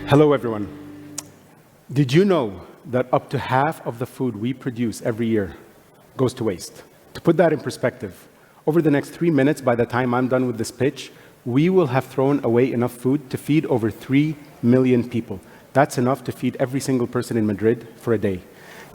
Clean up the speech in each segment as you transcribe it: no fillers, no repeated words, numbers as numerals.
Hello, everyone. Did you know that up to half of the food we produce every year goes to waste? To put that in perspective, over the next 3 minutes, by the time I'm done with this pitch, we will have thrown away enough food to feed over 3 million people. That's enough to feed every single person in Madrid for a day.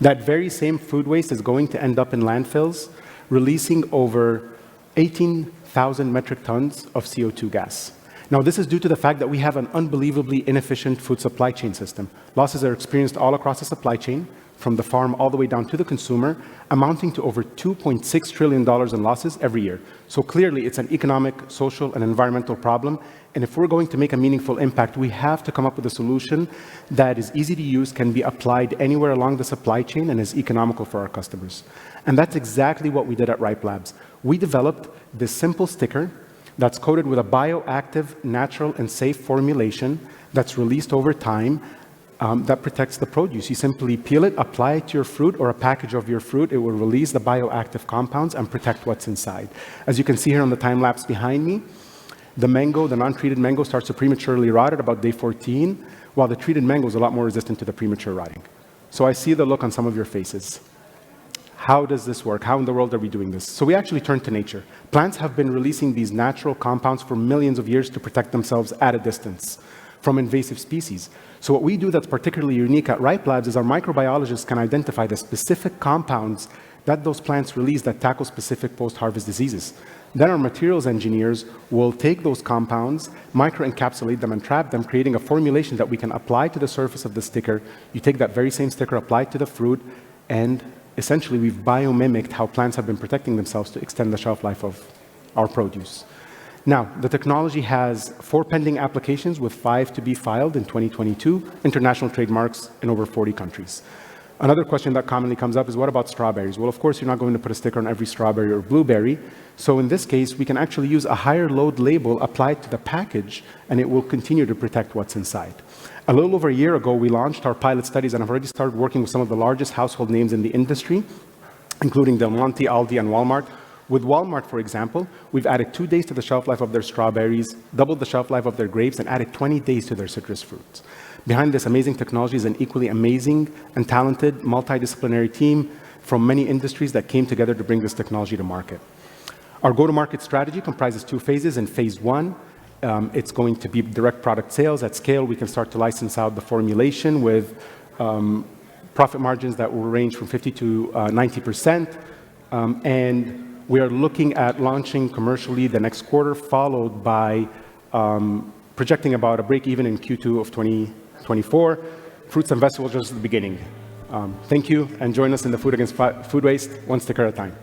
That very same food waste is going to end up in landfills, releasing over 18,000 metric tons of CO2 gas. Now, this is due to the fact that we have an unbelievably inefficient food supply chain system. Losses are experienced all across the supply chain, from the farm all the way down to the consumer, amounting to over $2.6 trillion in losses every year. So clearly, it's an economic, social, and environmental problem. And if we're going to make a meaningful impact, we have to come up with a solution that is easy to use, can be applied anywhere along the supply chain, and is economical for our customers. And that's exactly what we did at Ripe Labs. We developed this simple sticker that's coated with a bioactive, natural, and safe formulation that's released over time that protects the produce. You simply peel it, apply it to your fruit or a package of your fruit. It will release the bioactive compounds and protect what's inside. As you can see here on the time lapse behind me, the mango, the non-treated mango, starts to prematurely rot at about day 14, while the treated mango is a lot more resistant to the premature rotting. So I see the look on some of your faces. How does this work? How in the world are we doing this? So we actually turned to nature. Plants have been releasing these natural compounds for millions of years to protect themselves at a distance from invasive species. So what we do that's particularly unique at Ripe Labs is our microbiologists can identify the specific compounds that those plants release that tackle specific post-harvest diseases. Then our materials engineers will take those compounds, microencapsulate them, and trap them, creating a formulation that we can apply to the surface of the sticker. You take that very same sticker, apply it to the fruit, and essentially, we've biomimicked how plants have been protecting themselves to extend the shelf life of our produce. Now, the technology has 4 pending applications with 5 to be filed in 2022, international trademarks in over 40 countries. Another question that commonly comes up is, what about strawberries? Well, of course, you're not going to put a sticker on every strawberry or blueberry. So in this case, we can actually use a higher load label applied to the package, and it will continue to protect what's inside. A little over a year ago, we launched our pilot studies, and I've already started working with some of the largest household names in the industry, including Del Monte, Aldi, and Walmart. With Walmart, for example, we've added 2 days to the shelf life of their strawberries, doubled the shelf life of their grapes, and added 20 days to their citrus fruits. Behind this amazing technology is an equally amazing and talented multidisciplinary team from many industries that came together to bring this technology to market. Our go-to-market strategy comprises 2 phases. In phase 1, it's going to be direct product sales. At scale, we can start to license out the formulation with profit margins that will range from 50 to 90%. And we are looking at launching commercially the next quarter, followed by projecting about a break even in Q2 of 2024. Fruits and vegetables just at the beginning. Thank you, and join us in the Food Against Food Waste, one sticker at a time.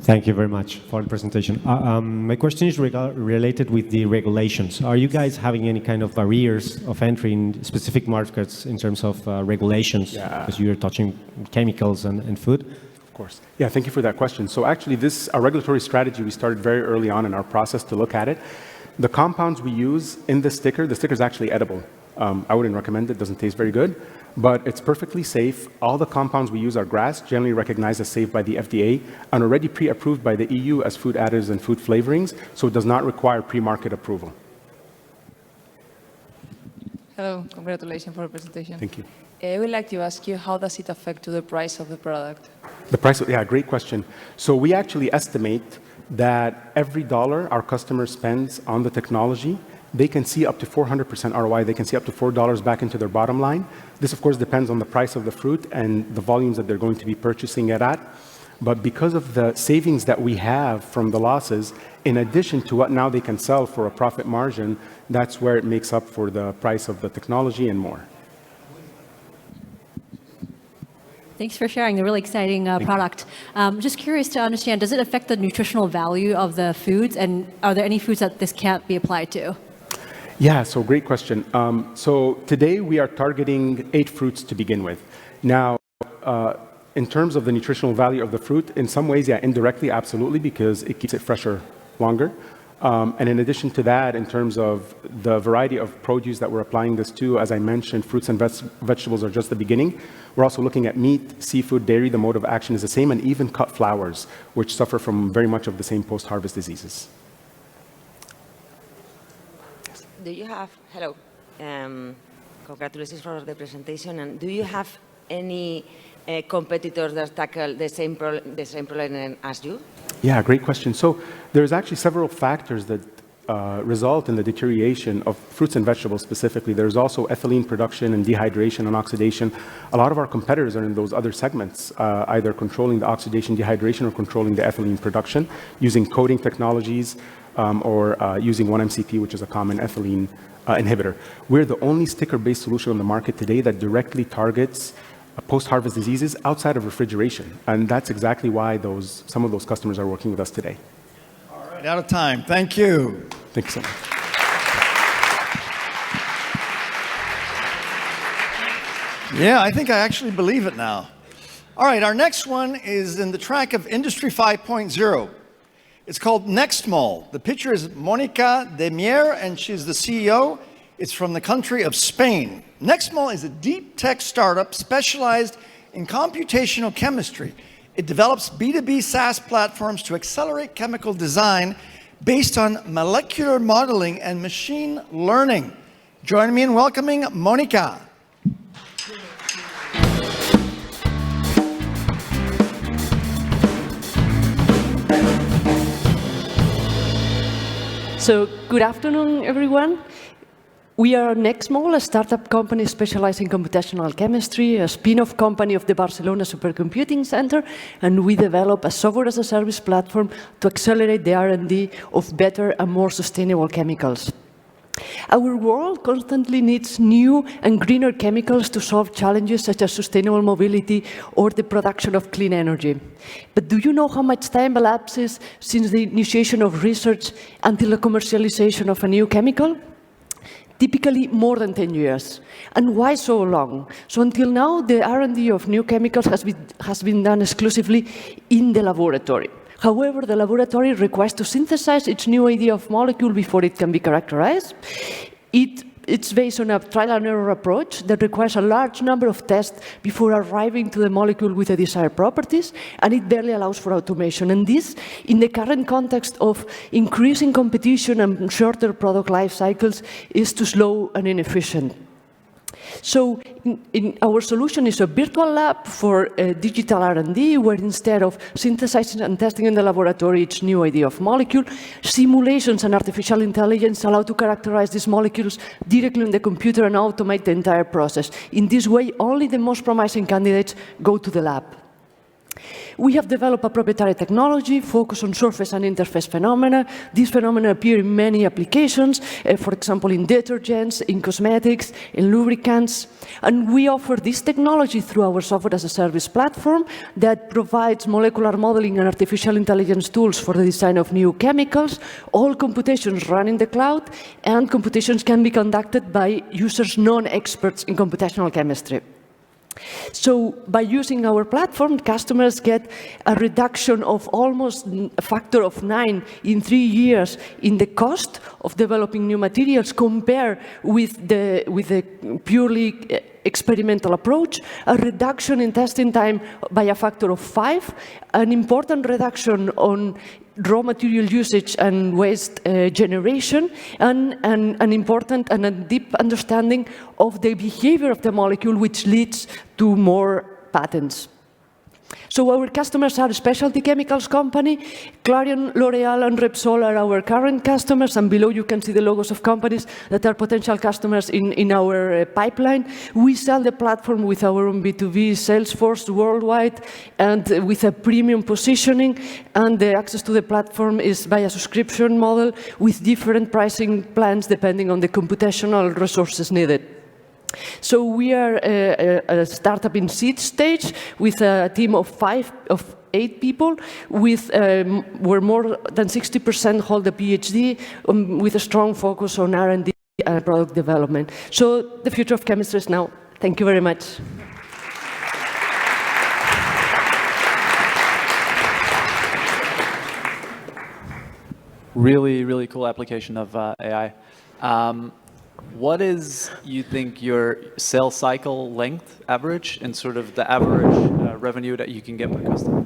Thank you very much for the presentation. My question is related with the regulations. Are you guys having any kind of barriers of entry in specific markets in terms of regulations? Yeah. Because you're touching chemicals and food. Of course. Yeah, thank you for that question. So actually, our regulatory strategy, we started very early on in our process to look at it. The compounds we use in the sticker is actually edible. I wouldn't recommend it, doesn't taste very good, but it's perfectly safe. All the compounds we use are GRAS, generally recognized as safe by the FDA, and already pre-approved by the EU as food additives and food flavorings, so it does not require pre-market approval. Hello, congratulations for the presentation. Thank you. I would like to ask you, how does it affect to the price of the product? The price, yeah, great question. So we actually estimate that every dollar our customer spends on the technology, they can see up to 400% ROI. They can see up to $4 back into their bottom line. This, of course, depends on the price of the fruit and the volumes that they're going to be purchasing it at. But because of the savings that we have from the losses, in addition to what now they can sell for a profit margin, that's where it makes up for the price of the technology and more. Thanks for sharing a really exciting product. Just curious to understand, does it affect the nutritional value of the foods? And are there any foods that this can't be applied to? Yeah, so great question. So today we are targeting 8 fruits to begin with. Now, in terms of the nutritional value of the fruit, in some ways, yeah, indirectly, absolutely, because it keeps it fresher longer. And in addition to that, in terms of the variety of produce that we're applying this to, as I mentioned, fruits and vegetables are just the beginning. We're also looking at meat, seafood, dairy. The mode of action is the same, and even cut flowers, which suffer from very much of the same post-harvest diseases. Do you have, hello, congratulations for the presentation, and do you have any competitors that tackle the same problem as you? Yeah, great question. So there's actually several factors that result in the deterioration of fruits and vegetables specifically. There's also ethylene production and dehydration and oxidation. A lot of our competitors are in those other segments, either controlling the oxidation, dehydration, or controlling the ethylene production using coating technologies or using 1-MCP, which is a common ethylene inhibitor. We're the only sticker-based solution on the market today that directly targets post-harvest diseases outside of refrigeration. And that's exactly why some of those customers are working with us today. All right, out of time. Thank you. Thanks so much. Yeah, I think I actually believe it now. All right, our next one is in the track of Industry 5.0. It's called Nextmol. The picture is Monica de Mier, and she's the CEO. It's from the country of Spain. Nextmol is a deep tech startup specialized in computational chemistry. It develops B2B SaaS platforms to accelerate chemical design based on molecular modeling and machine learning. Join me in welcoming Monica. So, good afternoon, everyone. We are Nextmol, a startup company specialized in computational chemistry, a spin-off company of the Barcelona Supercomputing Center, and we develop a software-as-a-service platform to accelerate the R&D of better and more sustainable chemicals. Our world constantly needs new and greener chemicals to solve challenges such as sustainable mobility or the production of clean energy. But do you know how much time elapses since the initiation of research until the commercialization of a new chemical? Typically more than 10 years. And why so long? So until now, the R&D of new chemicals has been done exclusively in the laboratory. However, the laboratory requires to synthesize its new idea of molecule before it can be characterized. It's based on a trial and error approach that requires a large number of tests before arriving to the molecule with the desired properties, and it barely allows for automation. And this, in the current context of increasing competition and shorter product life cycles, is too slow and inefficient. So our solution is a virtual lab for digital R&D, where instead of synthesizing and testing in the laboratory its new idea of molecule, simulations and artificial intelligence allow to characterize these molecules directly in the computer and automate the entire process. In this way, only the most promising candidates go to the lab. We have developed a proprietary technology focused on surface and interface phenomena. These phenomena appear in many applications, for example, in detergents, in cosmetics, in lubricants. And we offer this technology through our software-as-a-service platform that provides molecular modeling and artificial intelligence tools for the design of new chemicals. All computations run in the cloud, and computations can be conducted by users non-experts in computational chemistry. So by using our platform, customers get a reduction of almost a factor of 9 in 3 years in the cost of developing new materials compared with the purely experimental approach, a reduction in testing time by a factor of 5, an important reduction on raw material usage and waste generation, and an important and a deep understanding of the behavior of the molecule, which leads to more patents. So our customers are specialty chemicals company. Clarion, L'Oreal, and Repsol are our current customers, and below you can see the logos of companies that are potential customers in our pipeline. We sell the platform with our own B2B sales force worldwide and with a premium positioning, and the access to the platform is by a subscription model with different pricing plans depending on the computational resources needed. So we are a startup in seed stage with a team of 8 people, where more than 60% hold a PhD, with a strong focus on R&D and product development. So the future of chemistry is now. Thank you very much. Really, really cool application of AI. What is, you think, your sales cycle length average and sort of the average revenue that you can get per customer?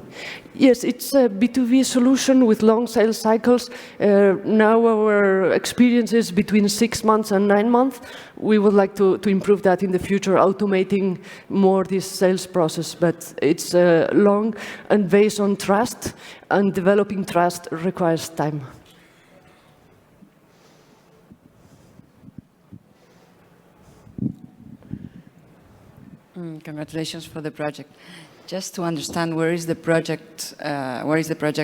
Yes, it's a B2B solution with long sales cycles. Now our experience is between 6 months and 9 months. We would like to improve that in the future, automating more this sales process. But it's long and based on trust, and developing trust requires time. Congratulations for the project. Just to understand, where is the project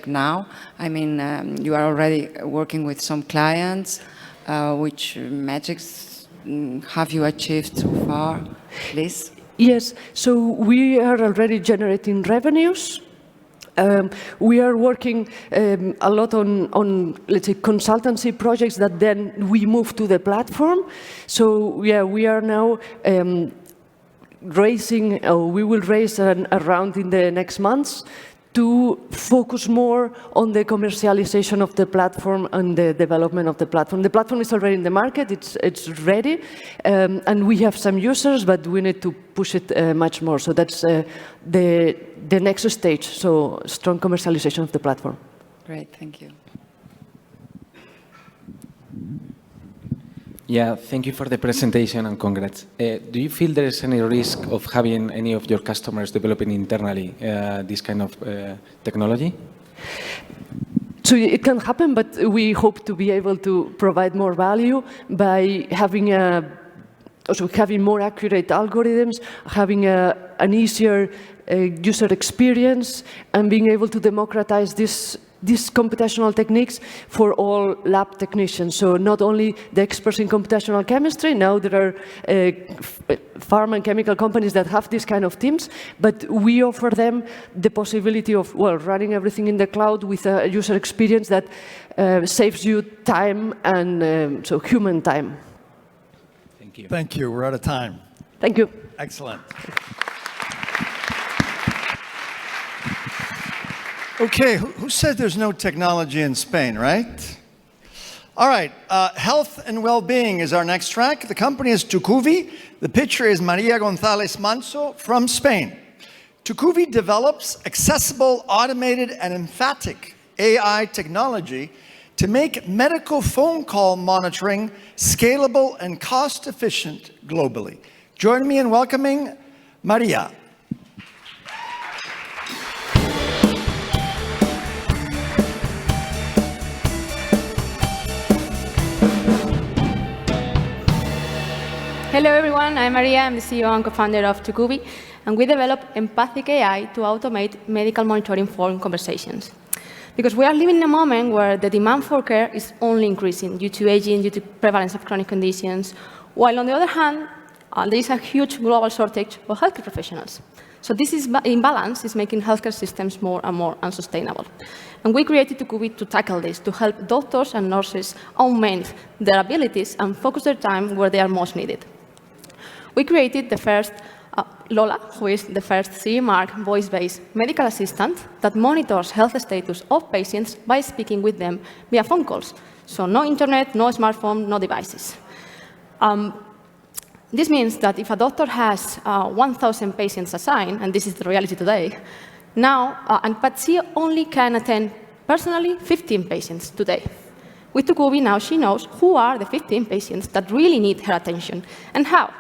now? I mean, you are already working with some clients. Which metrics have you achieved so far, please? Yes, so we are already generating revenues. We are working a lot on, let's say, consultancy projects that then we move to the platform. So yeah, we are now we will raise a round in the next months to focus more on the commercialization of the platform and the development of the platform. The platform is already in the market, it's ready, and we have some users, but we need to push it much more. So that's the next stage, so strong commercialization of the platform. Great, thank you. Yeah, thank you for the presentation and congrats. Do you feel there is any risk of having any of your customers developing internally this kind of technology? So it can happen, but we hope to be able to provide more value by having more accurate algorithms, having an easier user experience, and being able to democratize these computational techniques for all lab technicians. So not only the experts in computational chemistry, now there are pharma and chemical companies that have these kind of teams, but we offer them the possibility of, well, running everything in the cloud with a user experience that saves you time and so human time. Thank you. Thank you. We're out of time. Thank you. Excellent. Okay, who said there's no technology in Spain, right? All right, health and well-being is our next track. The company is Tucuvi. The pitcher is Maria González Manso from Spain. Tucuvi develops accessible, automated, and emphatic AI technology to make medical phone call monitoring scalable and cost-efficient globally. Join me in welcoming Maria. Hello everyone, I'm Maria, I'm the CEO and co-founder of Tucuvi, and we develop empathic AI to automate medical monitoring phone conversations. Because we are living in a moment where the demand for care is only increasing due to aging, due to prevalence of chronic conditions, while on the other hand, there is a huge global shortage of healthcare professionals. So this imbalance is making healthcare systems more and more unsustainable. And we created Tucuvi to tackle this, to help doctors and nurses augment their abilities and focus their time where they are most needed. We created the first Lola, who is the first CE mark voice-based medical assistant that monitors health status of patients by speaking with them via phone calls. So no internet, no smartphone, no devices. This means that if a doctor has 1,000 patients assigned, and this is the reality today, now, but she only can attend personally 15 patients today. With Tucuvi, now she knows who are the 15 patients that really need her attention and how.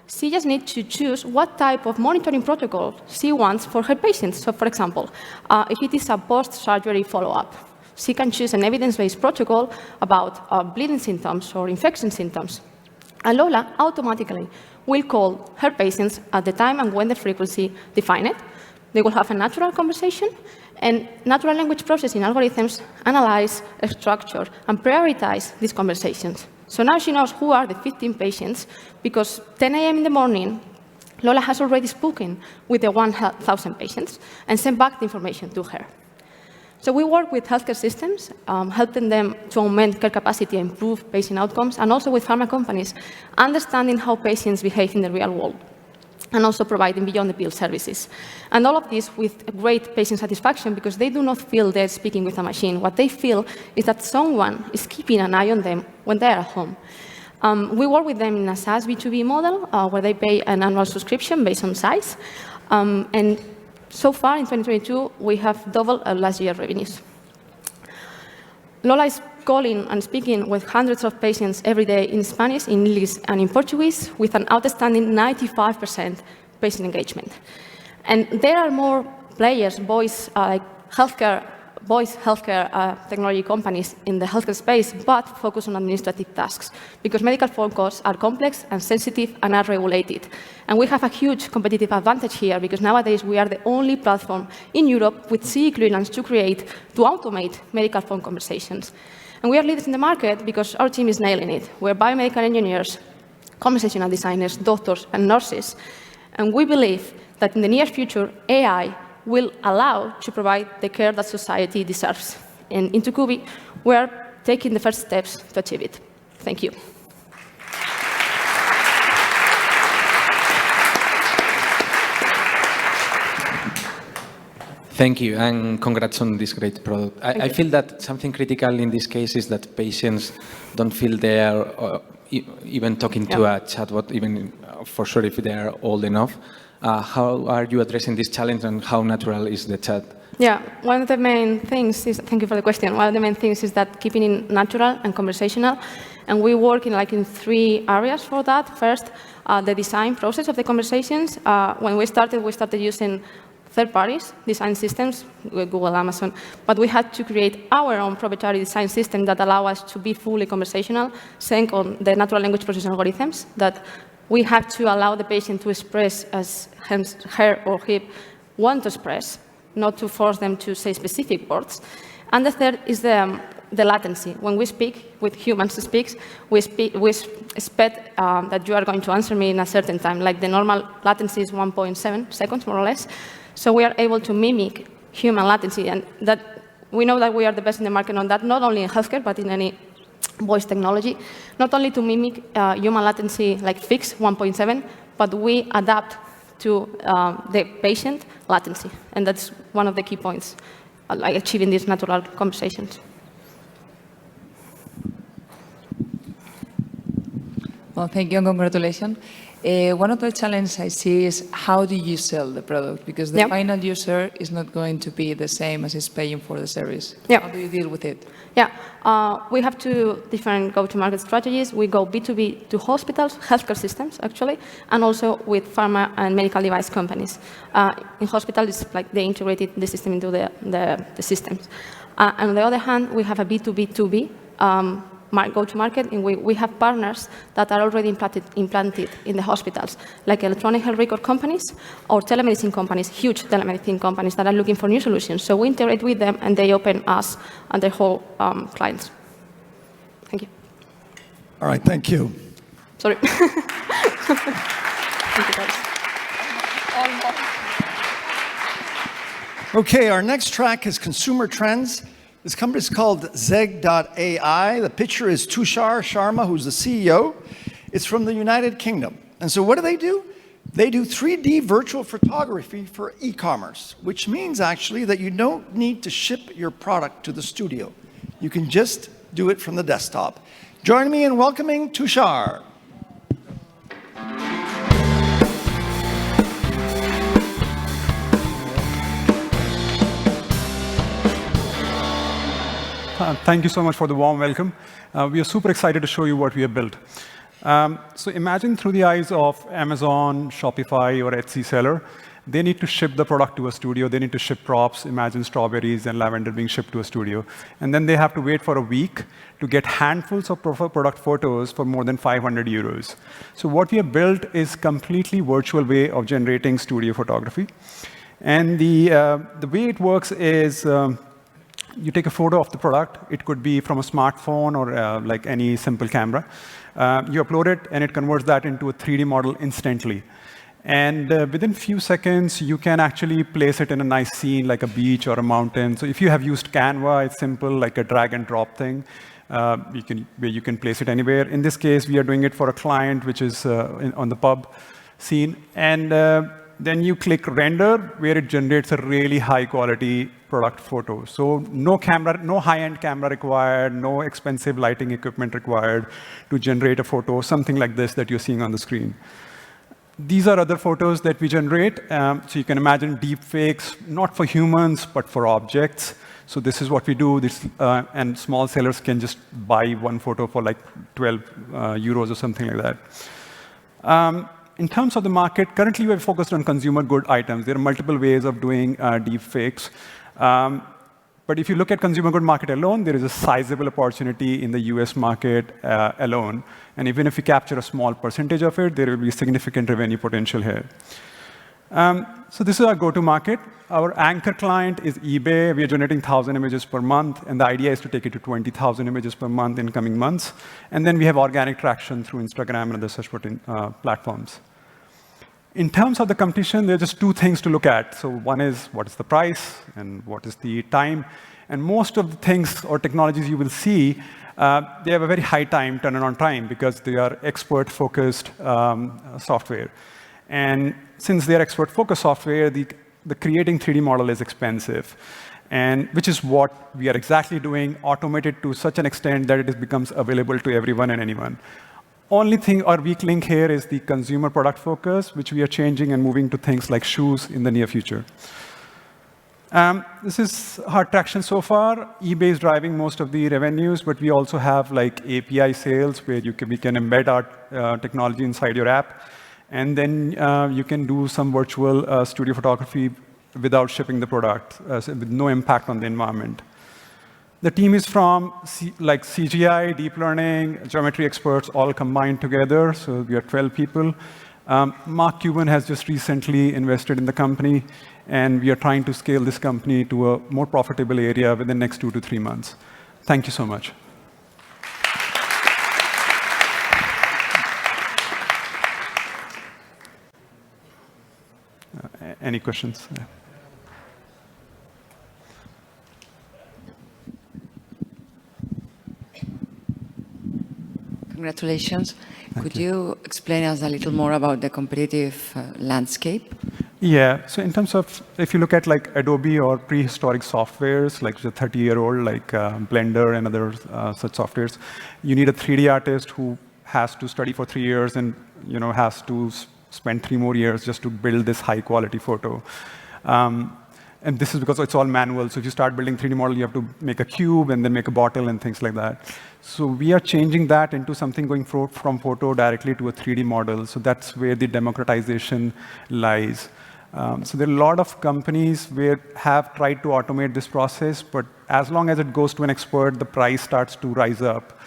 She just needs to choose what type of monitoring protocol she wants for her patients. So, for example, if it is a post-surgery follow-up, she can choose an evidence-based protocol about bleeding symptoms or infection symptoms. And Lola automatically will call her patients at the time and when the frequency defined. They will have a natural conversation, and natural language processing algorithms analyze, structure, and prioritize these conversations. So now she knows who are the 15 patients, because 10 a.m. in the morning, Lola has already spoken with the 1,000 patients and sent back the information to her. So we work with healthcare systems, helping them to augment care capacity and improve patient outcomes, and also with pharma companies, understanding how patients behave in the real world. and also providing beyond the bill services. And all of this with great patient satisfaction because they do not feel they're speaking with a machine. What they feel is that someone is keeping an eye on them when they're at home. We work with them in a SaaS B2B model where they pay an annual subscription based on size. And so far in 2022, we have doubled our last year's revenues. Lola is calling and speaking with hundreds of patients every day in Spanish, in English, and in Portuguese, with an outstanding 95% patient engagement. And there are more players, voice healthcare technology companies in the healthcare space, but focus on administrative tasks, because medical phone calls are complex and sensitive and are regulated. And we have a huge competitive advantage here, because nowadays we are the only platform in Europe with CE clearance to automate medical phone conversations. And we are leaders in the market because our team is nailing it. We're biomedical engineers, conversational designers, doctors, and nurses. And we believe that in the near future, AI will allow to provide the care that society deserves. And in Tucubi, we are taking the first steps to achieve it. Thank you. Thank you, and congrats on this great product. I feel that something critical in this case is that patients don't feel they are even talking to a chatbot, even for sure if they are old enough. How are you addressing this challenge, and how natural is the chat? Yeah, one of the main things is, thank you for the question, one of the main things is that keeping it natural and conversational, and we work in 3 areas for that. First, the design process of the conversations. When we started using third parties, design systems, Google, Amazon, but we had to create our own proprietary design system that allow us to be fully conversational, sync on the natural language processing algorithms, that we have to allow the patient to express as her or he want to express, not to force them to say specific words. And the third is the latency. When we speak, with humans speaks, we expect that you are going to answer me in a certain time. Like the normal latency is 1.7 seconds, more or less. So we are able to mimic human latency, and that we know that we are the best in the market on that, not only in healthcare, but in any voice technology. Not only to mimic human latency, like fixed 1.7, but we adapt to the patient latency. And that's one of the key points, like achieving these natural conversations. Well, thank you and congratulations. One of the challenges I see is how do you sell the product? Because the final user is not going to be the same as is paying for the service. How do you deal with it? Yeah, we have 2 different go-to-market strategies. We go B2B to hospitals, healthcare systems, actually, and also with pharma and medical device companies. In hospitals, it's like they integrated the system into the systems. And on the other hand, we have a B2B2B go-to-market, and we have partners that are already implanted in the hospitals, like electronic health record companies or telemedicine companies, huge telemedicine companies that are looking for new solutions. So we integrate with them, and they open us and their whole clients. Thank you. All right, thank you. Sorry. Thank you, guys. Okay, our next track is consumer trends. This company is called Zeg.ai. The picture is Tushar Sharma, who's the CEO. It's from the United Kingdom. And so what do? They do 3D virtual photography for e-commerce, which means actually that you don't need to ship your product to the studio. You can just do it from the desktop. Join me in welcoming Tushar. Thank you so much for the warm welcome. We are super excited to show you what we have built. So imagine through the eyes of Amazon, Shopify, or Etsy seller, they need to ship the product to a studio. They need to ship props, imagine strawberries and lavender being shipped to a studio. And then they have to wait for a week to get handfuls of product photos for more than 500 euros. So what we have built is completely virtual way of generating studio photography. And the way it works is you take a photo of the product. It could be from a smartphone or like any simple camera. You upload it, and it converts that into a 3D model instantly. And within few seconds, you can actually place it in a nice scene, like a beach or a mountain. So if you have used Canva, it's simple, like a drag and drop thing. You can place it anywhere. In this case, we are doing it for a client, which is on the pub. scene. And then you click render, where it generates a really high-quality product photo. So no camera, no high-end camera required, no expensive lighting equipment required to generate a photo, something like this that you're seeing on the screen. These are other photos that we generate. So you can imagine deep fakes, not for humans, but for objects. So this is what we do. And small sellers can just buy one photo for like 12 euros or something like that. In terms of the market, currently we're focused on consumer good items. There are multiple ways of doing deep fakes. But if you look at consumer good market alone, there is a sizable opportunity in the US market alone. And even if we capture a small percentage of it, there will be significant revenue potential here. So this is our go-to market. Our anchor client is eBay. We are generating 1,000 images per month, and the idea is to take it to 20,000 images per month in coming months. And then we have organic traction through Instagram and other search platforms. In terms of the competition, there are just two things to look at. So one is, what is the price, and what is the time? And most of the things or technologies you will see, they have a very high turn-on time, because they are expert-focused software. And since they are expert-focused software, the creating 3D model is expensive, and which is what we are exactly doing, automated to such an extent that it becomes available to everyone and anyone. Only thing, our weak link here is the consumer product focus, which we are changing and moving to things like shoes in the near future. This is our traction so far. eBay is driving most of the revenues, but we also have like API sales where we can embed our technology inside your app. And then you can do some virtual studio photography without shipping the product, with no impact on the environment. The team is from CGI, deep learning, geometry experts, all combined together. So we are 12 people. Mark Cuban has just recently invested in the company, and we are trying to scale this company to a more profitable area within the next 2 to 3 months. Thank you so much. Any questions? Yeah. Congratulations. Could you explain us a little more about the competitive landscape? Yeah, so in terms of, if you look at like Adobe or prehistoric softwares, like the 30-year-old, like Blender and other such softwares, you need a 3D artist who has to study for 3 years and has to spend 3 more years just to build this high-quality photo. And this is because it's all manual. So if you start building 3D model, you have to make a cube and then make a bottle and things like that. So we are changing that into something going from photo directly to a 3D model. So that's where the democratization lies. So there are a lot of companies where have tried to automate this process, but as long as it goes to an expert, the price starts to rise up.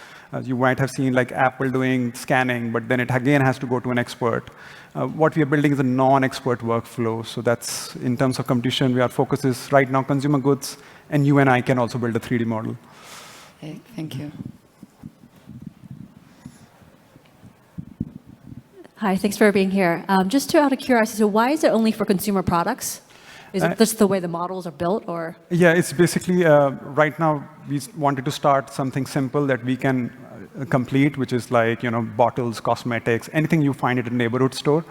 You might have seen like Apple doing scanning, but then it again has to go to an expert. What we are building is a non-expert workflow. So that's, in terms of competition, our focus is right now consumer goods, and you and I can also build a 3D model. Okay, thank you. Hi, thanks for being here. Just out of curiosity, so why is it only for consumer products? Is it just the way the models are built, or? Yeah, it's basically, right now, we wanted to start something simple that we can complete, which is like, bottles, cosmetics, anything you find at a neighborhood store.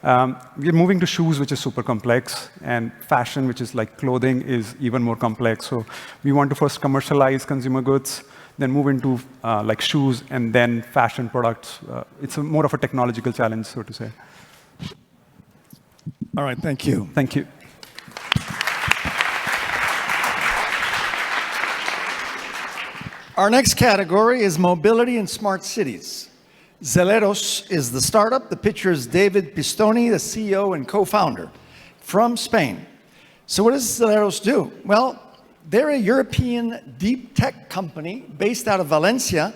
We're moving to shoes, which is super complex, and fashion, which is like clothing, is even more complex. So we want to first commercialize consumer goods, then move into like shoes, and then fashion products. It's more of a technological challenge, so to say. All right, thank you. Thank you. Our next category is mobility in smart cities. Zeleros is the startup. The picture is David Pistoni, the CEO and co-founder from Spain. So what does Zeleros do? Well, they're a European deep tech company based out of Valencia,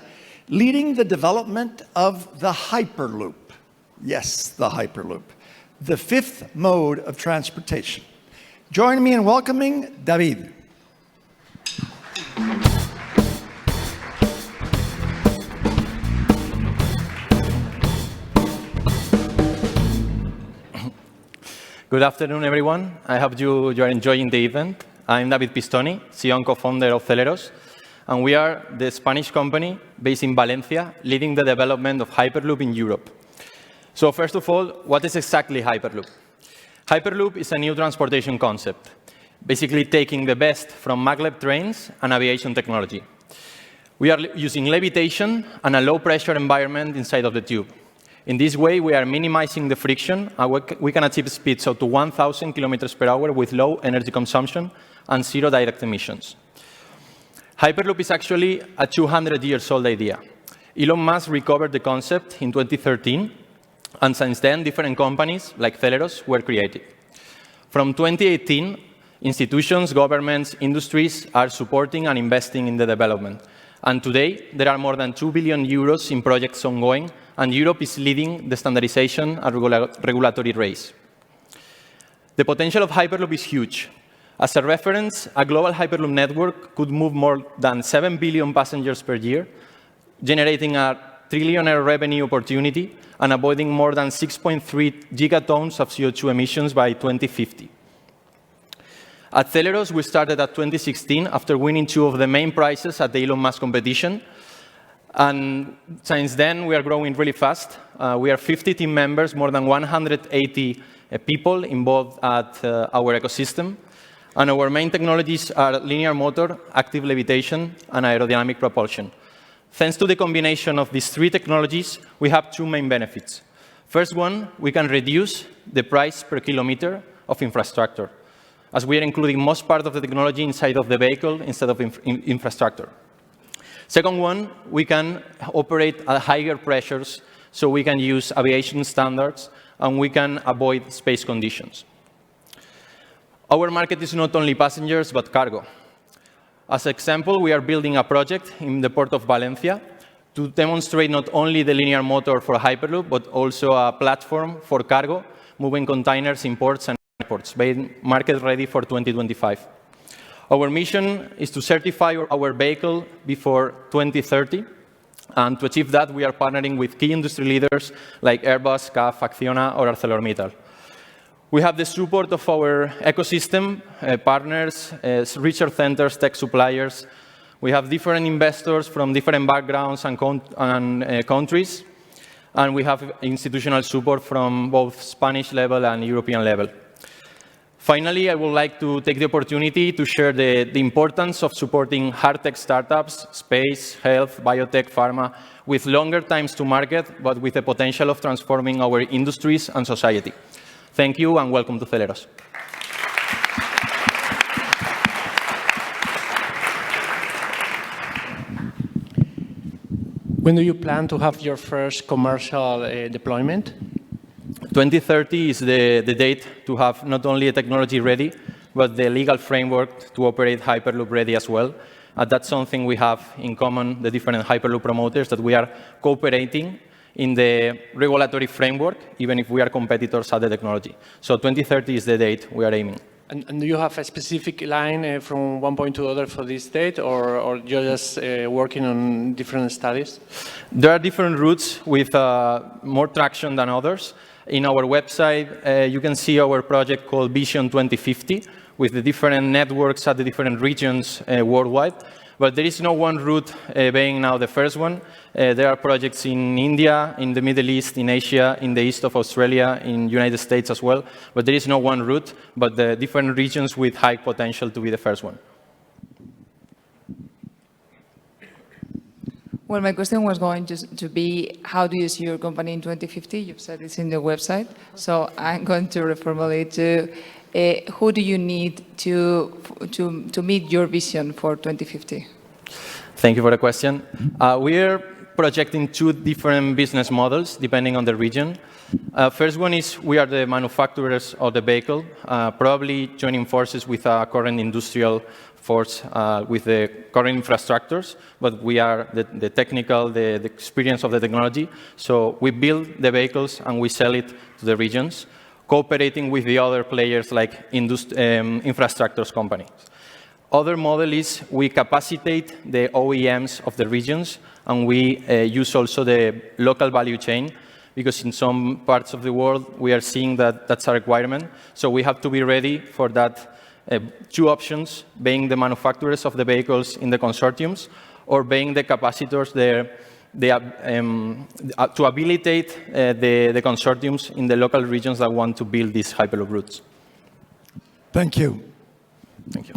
leading the development of the Hyperloop. Yes, the Hyperloop, the 5th mode of transportation. Join me in welcoming David. Good afternoon, everyone. I hope you are enjoying the event. I'm David Pistoni, CEO and co-founder of Zeleros, and we are the Spanish company based in Valencia, leading the development of Hyperloop in Europe. So first of all, what is exactly Hyperloop? Hyperloop is a new transportation concept, basically taking the best from maglev trains and aviation technology. We are using levitation and a low-pressure environment inside of the tube. In this way, we are minimizing the friction, and we can achieve speeds up to 1,000 kilometers per hour with low energy consumption and zero direct emissions. Hyperloop is actually a 200-year-old idea. Elon Musk recovered the concept in 2013, and since then, different companies, like Celeros, were created. From 2018, institutions, governments, industries are supporting and investing in the development. And today, there are more than 2 billion euros in projects ongoing, and Europe is leading the standardization and regulatory race. The potential of Hyperloop is huge. As a reference, a global Hyperloop network could move more than 7 billion passengers per year, generating a trillionaire revenue opportunity and avoiding more than 6.3 gigatons of CO2 emissions by 2050. At Celeros, we started at 2016 after winning 2 of the main prizes at the Elon Musk competition. And since then, we are growing really fast. We are 50 team members, more than 180 people involved at our ecosystem. And our main technologies are linear motor, active levitation, and aerodynamic propulsion. Thanks to the combination of these 3 technologies, we have 2 main benefits. First one, we can reduce the price per kilometer of infrastructure, as we are including most part of the technology inside of the vehicle instead of infrastructure. Second one, we can operate at higher pressures, so we can use aviation standards, and we can avoid space conditions. Our market is not only passengers, but cargo. As an example, we are building a project in the port of Valencia to demonstrate not only the linear motor for Hyperloop, but also a platform for cargo, moving containers in ports and airports, being market ready for 2025. Our mission is to certify our vehicle before 2030. And to achieve that, we are partnering with key industry leaders like Airbus, CAF, Acciona, or ArcelorMittal. We have the support of our ecosystem, partners, research centers, tech suppliers. We have different investors from different backgrounds and countries. And we have institutional support from both Spanish level and European level. Finally, I would like to take the opportunity to share the importance of supporting hard tech startups, space, health, biotech, pharma, with longer times to market, but with the potential of transforming our industries and society. Thank you, and welcome to Celeros. When do you plan to have your first commercial deployment? 2030 is the date to have not only a technology ready, but the legal framework to operate Hyperloop ready as well. That's something we have in common, the different Hyperloop promoters, that we are cooperating in the regulatory framework, even if we are competitors at the technology. So 2030 is the date we are aiming. And do you have a specific line from one point to the other for this date, or you're just working on different studies? There are different routes with more traction than others. In our website, you can see our project called Vision 2050, with the different networks at the different regions worldwide. But there is no one route being now the first one. There are projects in India, in the Middle East, in Asia, in the east of Australia, in the United States as well. But there is no one route, but the different regions with high potential to be the first one. Well, my question was going to be, how do you see your company in 2050? You've said it's in the website. So I'm going to reformulate to, who do you need to meet your vision for 2050? Thank you for the question. We are projecting 2 different business models, depending on the region. First one is we are the manufacturers of the vehicle, probably joining forces with our current industrial force, with the current infrastructures, but we are the technical, the experience of the technology. So we build the vehicles and we sell it to the regions, cooperating with the other players like infrastructures companies. Other model is we capacitate the OEMs of the regions, and we use also the local value chain, because in some parts of the world, we are seeing that that's a requirement. So we have to be ready for that. 2 options, being the manufacturers of the vehicles in the consortiums, or being the capacitors, to habilitate the consortiums in the local regions that want to build these Hyperloop routes. Thank you. Thank you.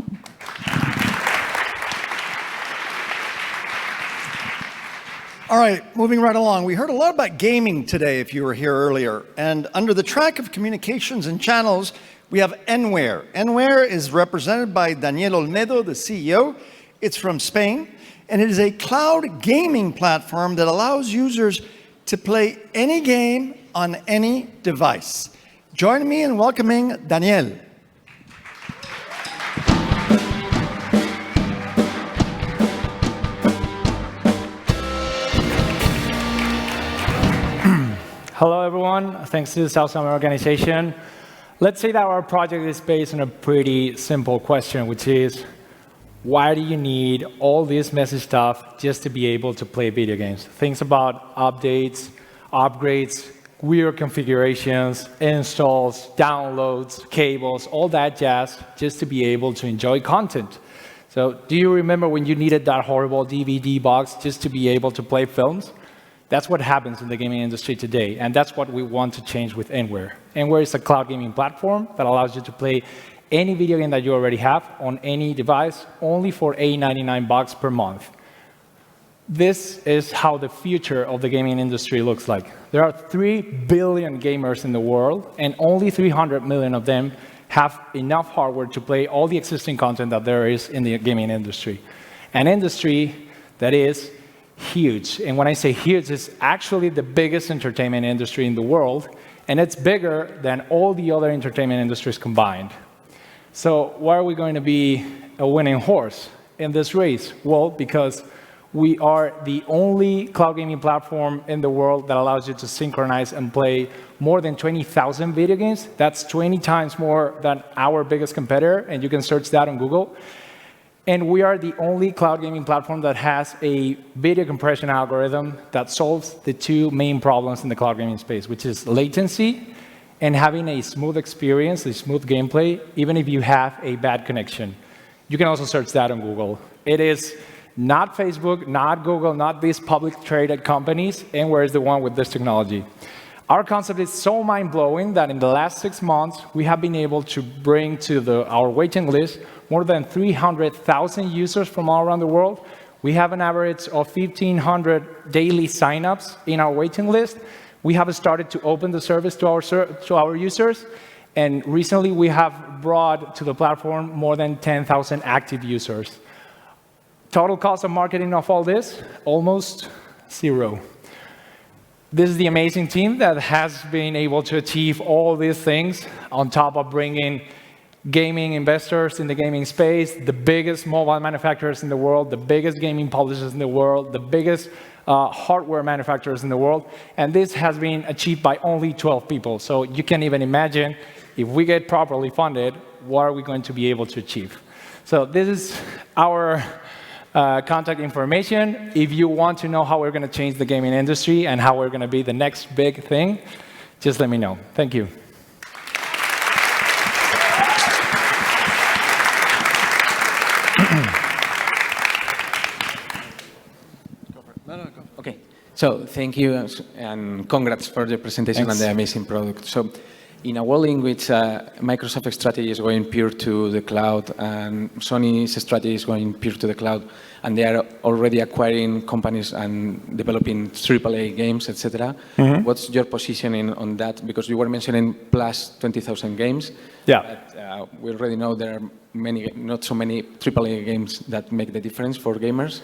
All right, moving right along. We heard a lot about gaming today, if you were here earlier. And under the track of communications and channels, we have Enware. Enware is represented by Daniel Olmedo, the CEO. It's from Spain, and it is a cloud gaming platform that allows users to play any game on any device. Join me in welcoming Daniel. Hello, everyone. Thanks to the South Summit organization. Let's say that our project is based on a pretty simple question, which is, why do you need all this messy stuff just to be able to play video games? Things about updates, upgrades, weird configurations, installs, downloads, cables, all that jazz, just to be able to enjoy content. So do you remember when you needed that horrible DVD box just to be able to play films? That's what happens in the gaming industry today, and that's what we want to change with Enware. Enware is a cloud gaming platform that allows you to play any video game that you already have on any device, only for $8.99 per month. This is how the future of the gaming industry looks like. There are 3 billion gamers in the world, and only 300 million of them have enough hardware to play all the existing content that there is in the gaming industry. An industry that is huge. And when I say huge, it's actually the biggest entertainment industry in the world, and it's bigger than all the other entertainment industries combined. So why are we going to be a winning horse in this race? Well, because we are the only cloud gaming platform in the world that allows you to synchronize and play more than 20,000 video games. That's 20 times more than our biggest competitor, and you can search that on Google. And we are the only cloud gaming platform that has a video compression algorithm that solves the 2 main problems in the cloud gaming space, which is latency and having a smooth experience, a smooth gameplay, even if you have a bad connection. You can also search that on Google. It is not Facebook, not Google, not these public traded companies, Enware is the one with this technology. Our concept is so mind-blowing that in the last 6 months, we have been able to bring to our waiting list more than 300,000 users from all around the world. We have an average of 1,500 daily signups in our waiting list. We have started to open the service to our users, and recently we have brought to the platform more than 10,000 active users. Total cost of marketing of all this, almost 0. This is the amazing team that has been able to achieve all these things on top of bringing gaming investors in the gaming space, the biggest mobile manufacturers in the world, the biggest gaming publishers in the world, the biggest hardware manufacturers in the world. And this has been achieved by only 12 people. So you can even imagine, if we get properly funded, what are we going to be able to achieve? So this is our contact information. If you want to know how we're going to change the gaming industry and how we're going to be the next big thing, just let me know. Thank you. Okay, so thank you and congrats for the presentation. Thanks. And the amazing product. So in a world in which Microsoft's strategy is going pure to the cloud and Sony's strategy is going pure to the cloud, and they are already acquiring companies and developing AAA games, etc. What's your positioning on that? Because you were mentioning plus 20,000 games. Yeah. But, we already know there are not so many AAA games that make the difference for gamers.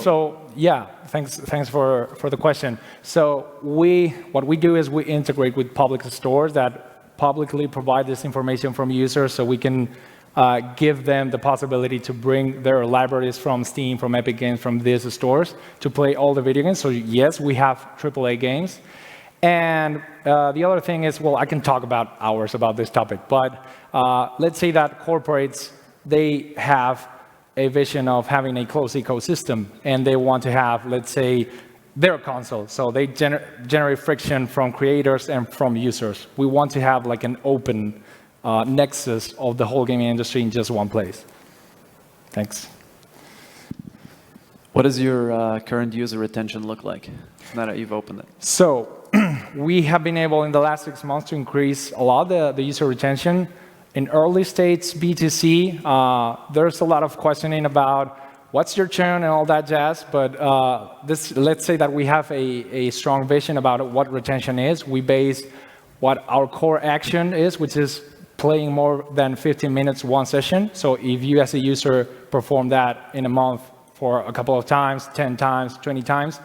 So yeah, thanks for the question. So what we do is we integrate with public stores that publicly provide this information from users, so we can give them the possibility to bring their libraries from Steam, from Epic Games, from these stores to play all the video games. So yes, we have AAA games. And the other thing is, well, I can talk about hours about this topic, but let's say that corporates, they have a vision of having a closed ecosystem, and they want to have, let's say, their console. So they generate friction from creators and from users. We want to have like an open nexus of the whole gaming industry in just one place. Thanks. What does your current user retention look like now that you've opened it? So we have been able in the last 6 months to increase a lot the user retention. In early stage B2C, there's a lot of questioning about what's your churn and all that jazz, but let's say that we have a strong vision about what retention is. We base what our core action is, which is playing more than 15 minutes one session. So if you as a user perform that in a month for a couple of times, 10 times, 20 times,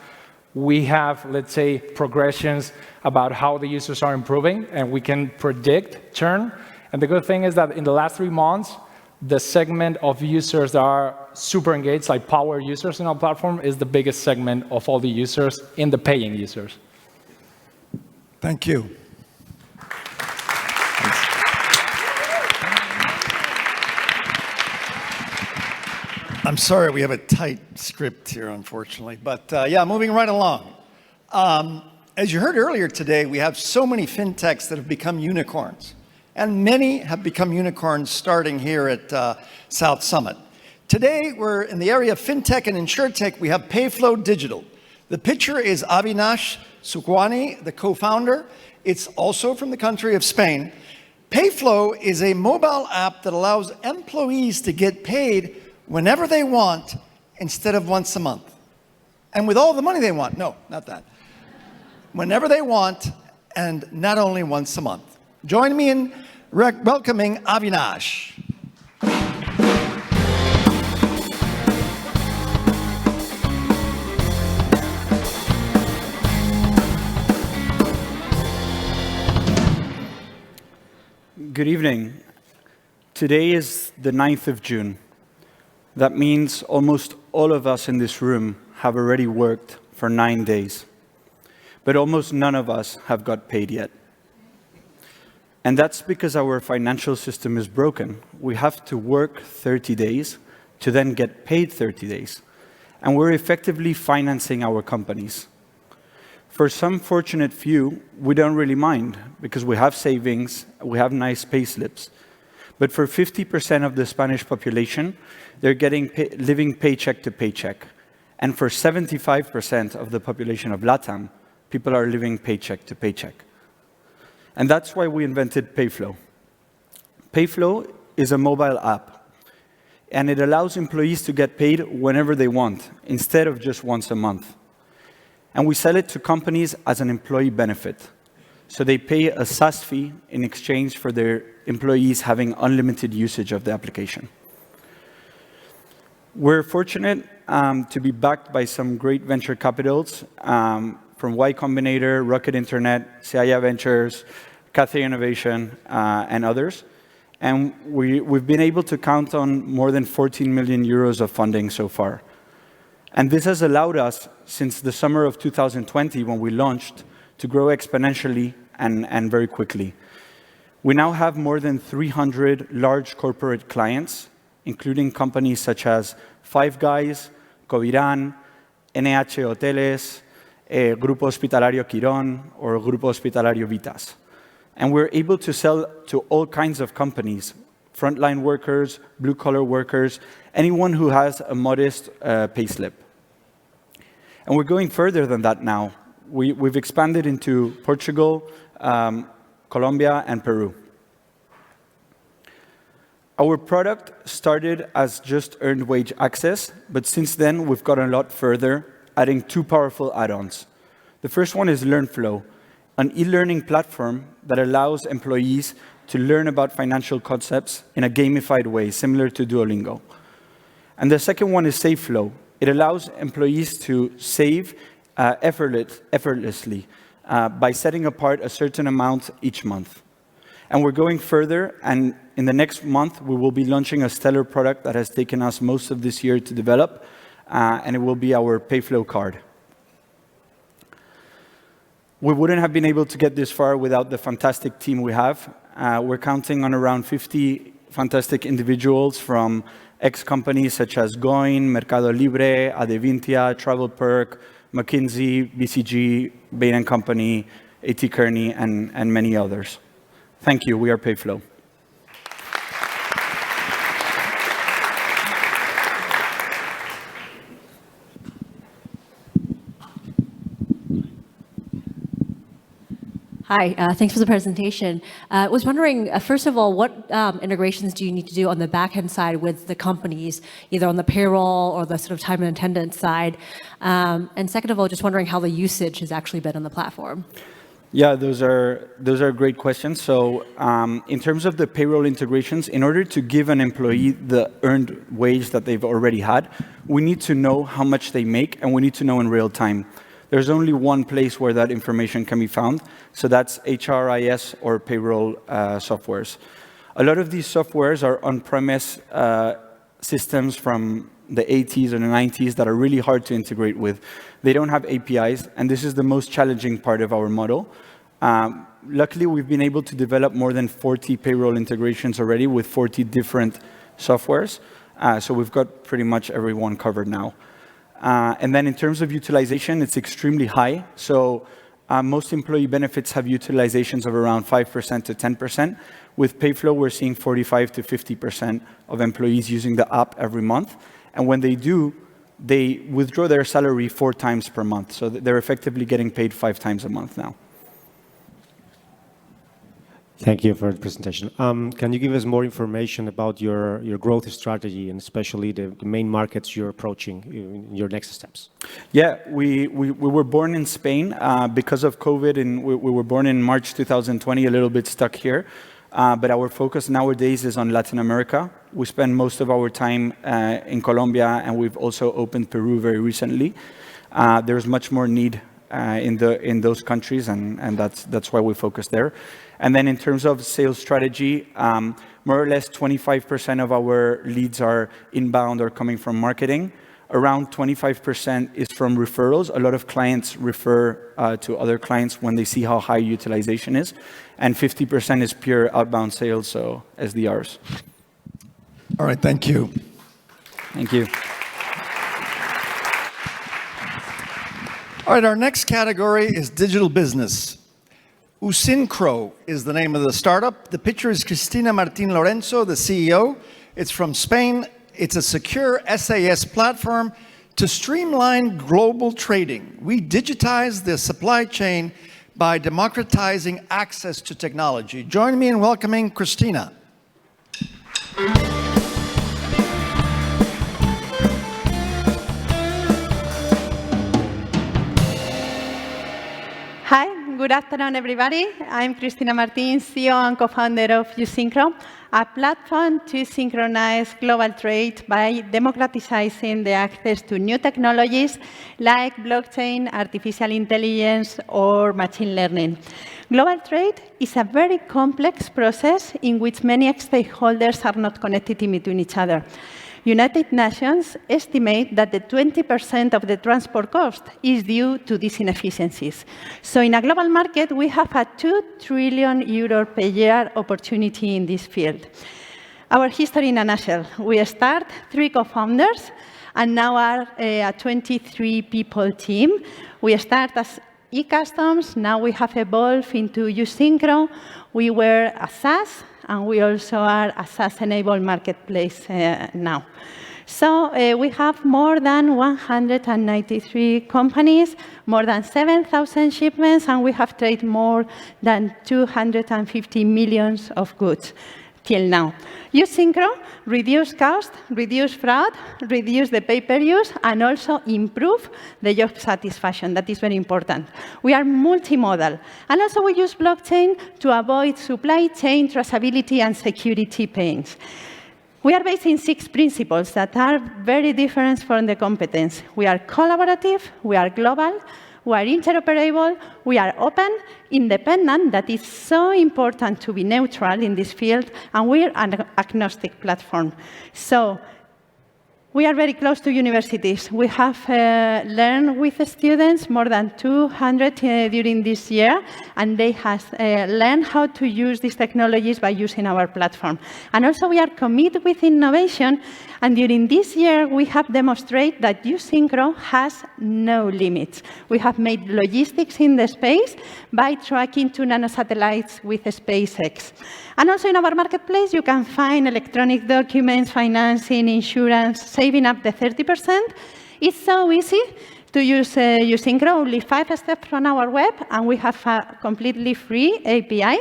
we have, let's say, progressions about how the users are improving, and we can predict churn. And the good thing is that in the last 3 months, the segment of users that are super engaged, like power users in our platform, is the biggest segment of all the users in the paying users. Thank you. I'm sorry, we have a tight script here, unfortunately. But yeah, moving right along. As you heard earlier today, we have so many fintechs that have become unicorns. And many have become unicorns starting here at South Summit. Today, we're in the area of fintech and insurtech. We have Payflow Digital. The picture is Avinash Sukwani, the co-founder. It's also from the country of Spain. Payflow is a mobile app that allows employees to get paid whenever they want instead of once a month. And with all the money they want. No, not that. Whenever they want, and not only once a month. Join me in welcoming Avinash. Good evening. Today is the 9th of June. That means almost all of us in this room have already worked for 9 days. But almost none of us have got paid yet. And that's because our financial system is broken. We have to work 30 days to then get paid 30 days. And we're effectively financing our companies. For some fortunate few, we don't really mind because we have savings, we have nice pay slips. But for 50% of the Spanish population, they're living paycheck to paycheck. And for 75% of the population of LATAM, people are living paycheck to paycheck. And that's why we invented Payflow. Payflow is a mobile app, and it allows employees to get paid whenever they want, instead of just once a month. And we sell it to companies as an employee benefit. So they pay a SaaS fee in exchange for their employees having unlimited usage of the application. We're fortunate to be backed by some great venture capitals from Y Combinator, Rocket Internet, Seaya Ventures, Cathay Innovation, and others. And we've been able to count on more than 14 million euros of funding so far. And this has allowed us, since the summer of 2020, when we launched, to grow exponentially and very quickly. We now have more than 300 large corporate clients, including companies such as Five Guys, Covirán, NH Hoteles, Grupo Hospitalario Quirón, or Grupo Hospitalario Vitas. And we're able to sell to all kinds of companies, frontline workers, blue-collar workers, anyone who has a modest payslip. And we're going further than that now. We've expanded into Portugal, Colombia, and Peru. Our product started as just earned wage access, but since then we've gotten a lot further, adding 2 powerful add-ons. The first one is LearnFlow, an e-learning platform that allows employees to learn about financial concepts in a gamified way, similar to Duolingo. And the second one is SaveFlow. It allows employees to save effortlessly by setting apart a certain amount each month. And we're going further, and in the next month, we will be launching a stellar product that has taken us most of this year to develop, and it will be our Payflow card. We wouldn't have been able to get this far without the fantastic team we have. We're counting on around 50 fantastic individuals from ex-companies such as Goin, Mercado Libre, Adevintia, TravelPerk, McKinsey, BCG, Bain & Company, A.T. Kearney, and many others. Thank you. We are Payflow. Hi, thanks for the presentation. I was wondering, first of all, what integrations do you need to do on the back-end side with the companies, either on the payroll or the sort of time and attendance side? And second of all, just wondering how the usage has actually been on the platform. Yeah, those are great questions. So in terms of the payroll integrations, in order to give an employee the earned wage that they've already had, we need to know how much they make, and we need to know in real time. There's only one place where that information can be found, so that's HRIS or payroll softwares. A lot of these softwares are on-premise systems from the 80s or the 90s that are really hard to integrate with. They don't have APIs, and this is the most challenging part of our model. Luckily, we've been able to develop more than 40 payroll integrations already with 40 different softwares. So we've got pretty much everyone covered now. And then in terms of utilization, it's extremely high. So most employee benefits have utilizations of around 5% to 10%. With Payflow, we're seeing 45 to 50% of employees using the app every month. And when they do, they withdraw their salary 4 times per month. So they're effectively getting paid 5 times a month now. Thank you for the presentation. Can you give us more information about your growth strategy and especially the main markets you're approaching in your next steps? Yeah, we were born in Spain because of COVID, and we were born in March 2020, a little bit stuck here. But our focus nowadays is on Latin America. We spend most of our time in Colombia, and we've also opened Peru very recently. There's much more need in those countries, and that's why we focus there. And then in terms of sales strategy, more or less 25% of our leads are inbound or coming from marketing. Around 25% is from referrals. A lot of clients refer to other clients when they see how high utilization is. And 50% is pure outbound sales, so SDRs. All right, thank you. Thank you. All right, our next category is digital business. Usincro is the name of the startup. The picture is Cristina Martin Lorenzo, the CEO. It's from Spain. It's a secure SaaS platform to streamline global trading. We digitize the supply chain by democratizing access to technology. Join me in welcoming Cristina. Hi, good afternoon, everybody. I'm Cristina Martin, CEO and co-founder of Usincro, a platform to synchronize global trade by democratizing the access to new technologies like blockchain, artificial intelligence, or machine learning. Global trade is a very complex process in which many stakeholders are not connected in between each other. United Nations estimate that the 20% of the transport cost is due to these inefficiencies. So in a global market, we have a 2 trillion euro per year opportunity in this field. Our history in a nutshell. We start 3 co-founders and now are a 23 people team. We start as e-customs, now we have evolved into Usincro. We were a SaaS, and we also are a SaaS-enabled marketplace now. So we have more than 193 companies, more than 7,000 shipments, and we have traded more than 250 million of goods till now. Usincro reduce cost, reduce fraud, reduce the paper use, and also improve the job satisfaction. That is very important. We are multimodal. And also we use blockchain to avoid supply chain traceability and security pains. We are based in 6 principles that are very different from the competence. We are collaborative, we are global, we are interoperable, we are open, independent, that is so important to be neutral in this field, and we're an agnostic platform. So we are very close to universities. We have learned with the students, more than 200 during this year, and they have learned how to use these technologies by using our platform. And also we are committed with innovation, and during this year we have demonstrated that Usincro has no limits. We have made logistics in the space by tracking 2 nanosatellites with SpaceX. And also in our marketplace, you can find electronic documents, financing, insurance, saving up to 30%. It's so easy to use Usynchro, only 5 steps on our web, and we have a completely free API.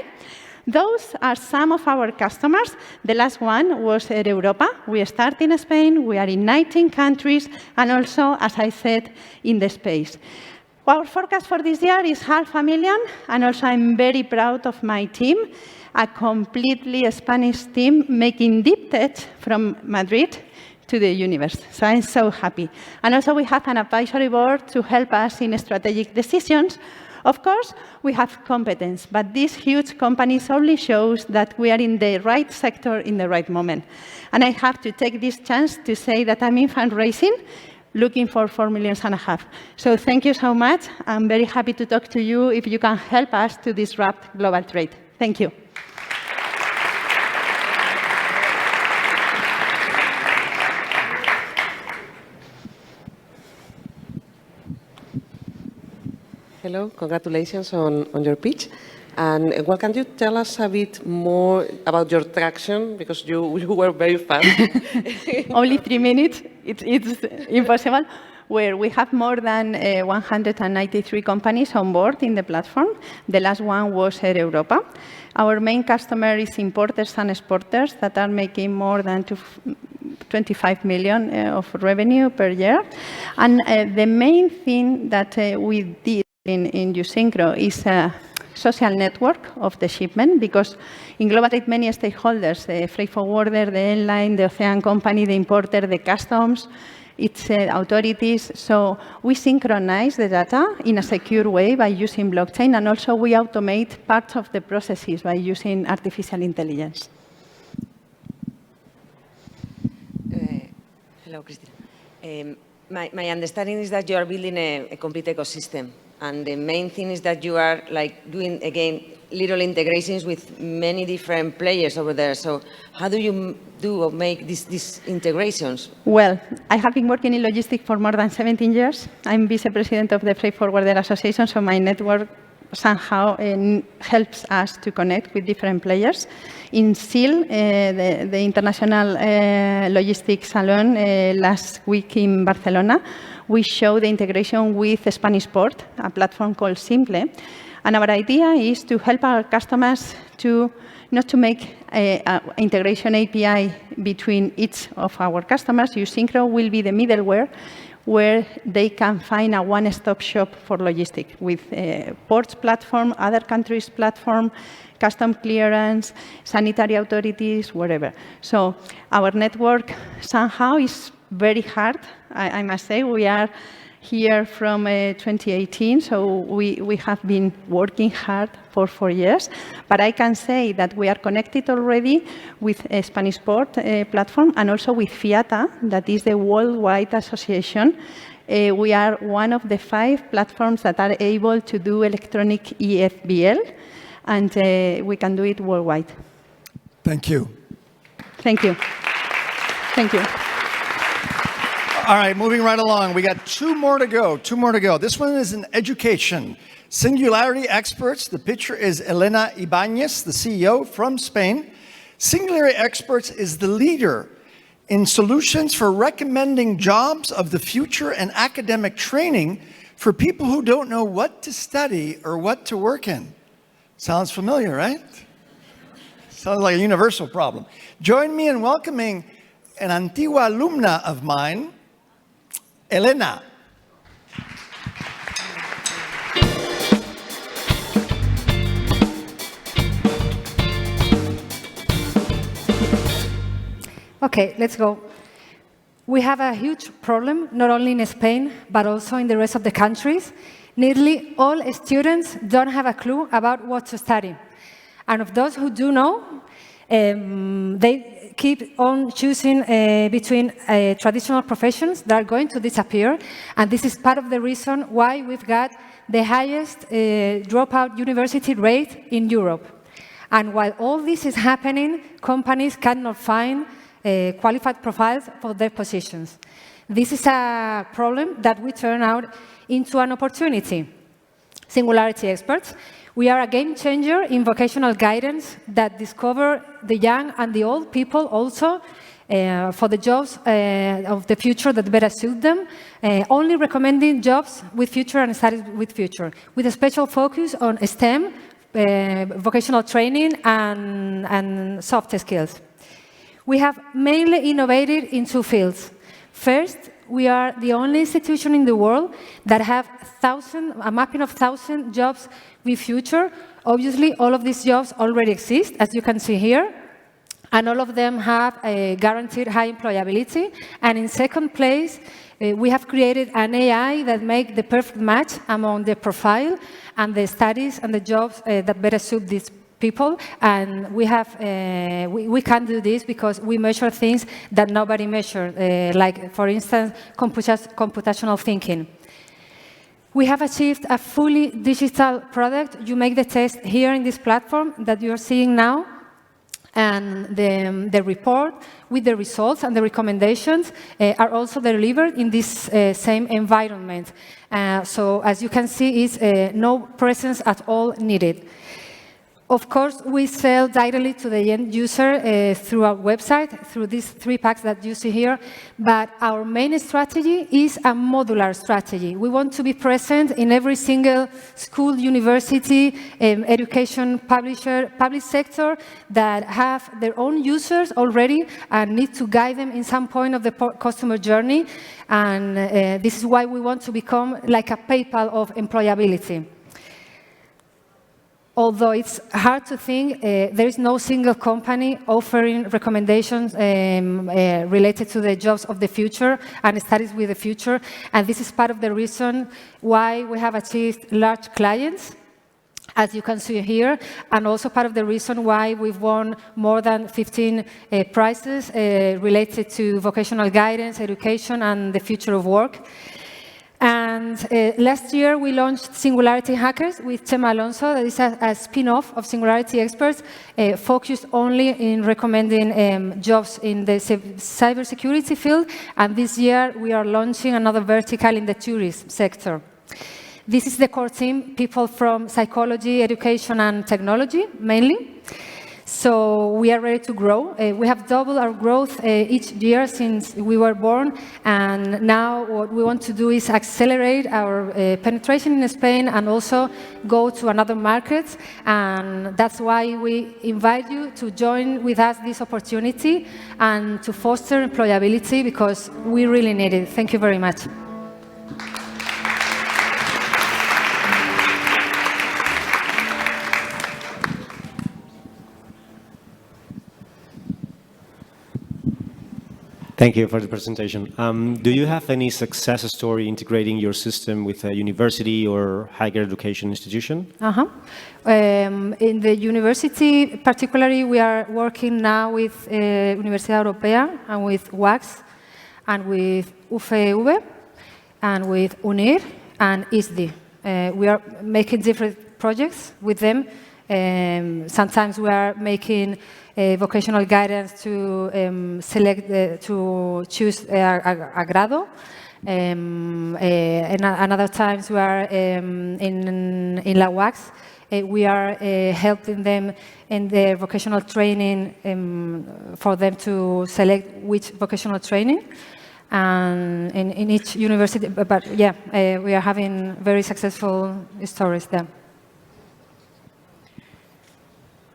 Those are some of our customers. The last one was Europa. We start in Spain, we are in 19 countries, and also, as I said, in the space. Our forecast for this year is 500,000, and also I'm very proud of my team, a completely Spanish team making deep tech from Madrid to the universe. So I'm so happy. And also we have an advisory board to help us in strategic decisions. Of course, we have competence, but these huge companies only shows that we are in the right sector in the right moment. And I have to take this chance to say that I'm in fundraising, looking for 4.5 million. So thank you so much. I'm very happy to talk to you if you can help us to disrupt global trade. Thank you. Hello, congratulations on your pitch. And what can you tell us a bit more about your traction? Because you were very fast. Only 3 minutes, it's impossible. Where we have more than 193 companies on board in the platform. The last one was Europa. Our main customer is importers and exporters that are making more than 25 million of revenue per year. And the main thing that we did in Usynchro is a social network of the shipment, because in global trade, many stakeholders, the freight forwarder, the airline, the ocean company, the importer, the customs, it's authorities. So we synchronize the data in a secure way by using blockchain, and also we automate parts of the processes by using artificial intelligence. Hello, Cristina. My understanding is that you are building a complete ecosystem. And the main thing is that you are doing, again, little integrations with many different players over there. So how do you make these integrations? Well, I have been working in logistics for more than 17 years. I'm vice-president of the Freight Forwarder Association, so my network somehow helps us to connect with different players. In SIL, the International Logistics Salon, last week in Barcelona, we showed the integration with Spanish Port, a platform called Simple. And our idea is to help our customers not to make an integration API between each of our customers. Usynchro will be the middleware where they can find a one-stop shop for logistics with ports platform, other countries platform, custom clearance, sanitary authorities, wherever. So our network somehow is very hard, I must say. We are here from 2018, so we have been working hard for 4 years. But I can say that we are connected already with a Spanish Port platform, and also with FIATA, that is the worldwide association. We are one of the 5 platforms that are able to do electronic EFBL, and we can do it worldwide. Thank you. Thank you. Thank you. All right, moving right along. We got 2 more to go. 2 more to go. This one is in education. Singularity Experts. The picture is Elena Ibanez, the CEO from Spain. Singularity Experts is the leader in solutions for recommending jobs of the future and academic training for people who don't know what to study or what to work in. Sounds familiar, right? Sounds like a universal problem. Join me in welcoming an antigua alumna of mine, Elena. Okay, let's go. We have a huge problem, not only in Spain, but also in the rest of the countries. Nearly all students don't have a clue about what to study. And of those who do know, they keep on choosing between traditional professions that are going to disappear. And this is part of the reason why we've got the highest dropout university rate in Europe. And while all this is happening, companies cannot find qualified profiles for their positions. This is a problem that we turn out into an opportunity. Singularity Experts, we are a game changer in vocational guidance that discover the young and the old people also for the jobs of the future that better suit them, only recommending jobs with future and studies with future, with a special focus on STEM, vocational training, and soft skills. We have mainly innovated in 2 fields. First, we are the only institution in the world that have a mapping of 1,000 jobs with future. Obviously, all of these jobs already exist, as you can see here, and all of them have a guaranteed high employability. And in second place, we have created an AI that makes the perfect match among the profile and the studies and the jobs that better suit these people. And we can do this because we measure things that nobody measures, like, for instance, computational thinking. We have achieved a fully digital product. You make the test here in this platform that you're seeing now, and the report with the results and the recommendations are also delivered in this same environment. So as you can see, it's no presence at all needed. Of course, we sell directly to the end user through our website, through these 3 packs that you see here. But our main strategy is a modular strategy. We want to be present in every single school, university, education, public sector that have their own users already and need to guide them in some point of the customer journey. And this is why we want to become like a PayPal of employability. Although it's hard to think, there is no single company offering recommendations related to the jobs of the future and studies with the future. And this is part of the reason why we have achieved large clients, as you can see here, and also part of the reason why we've won more than 15 prizes related to vocational guidance, education, and the future of work. And last year, we launched Singularity Hackers with Chema Alonso. That is a spin-off of Singularity Experts, focused only in recommending jobs in the cybersecurity field. And this year, we are launching another vertical in the tourism sector. This is the core team, people from psychology, education, and technology, mainly. So we are ready to grow. We have doubled our growth each year since we were born, and now what we want to do is accelerate our penetration in Spain and also go to another markets. And that's why we invite you to join with us this opportunity and to foster employability, because we really need it. Thank you very much. Thank you for the presentation. Do you have any success story integrating your system with a university or higher education institution? In the university, particularly, we are working now with Universidad Europea and with WAX and with UFV and with UNIR and ISDI. We are making different projects with them. Sometimes we are making vocational guidance to to choose a grado. And other times we are in La UAX. We are helping them in their vocational training for them to select which vocational training. And in each university, but yeah, we are having very successful stories there.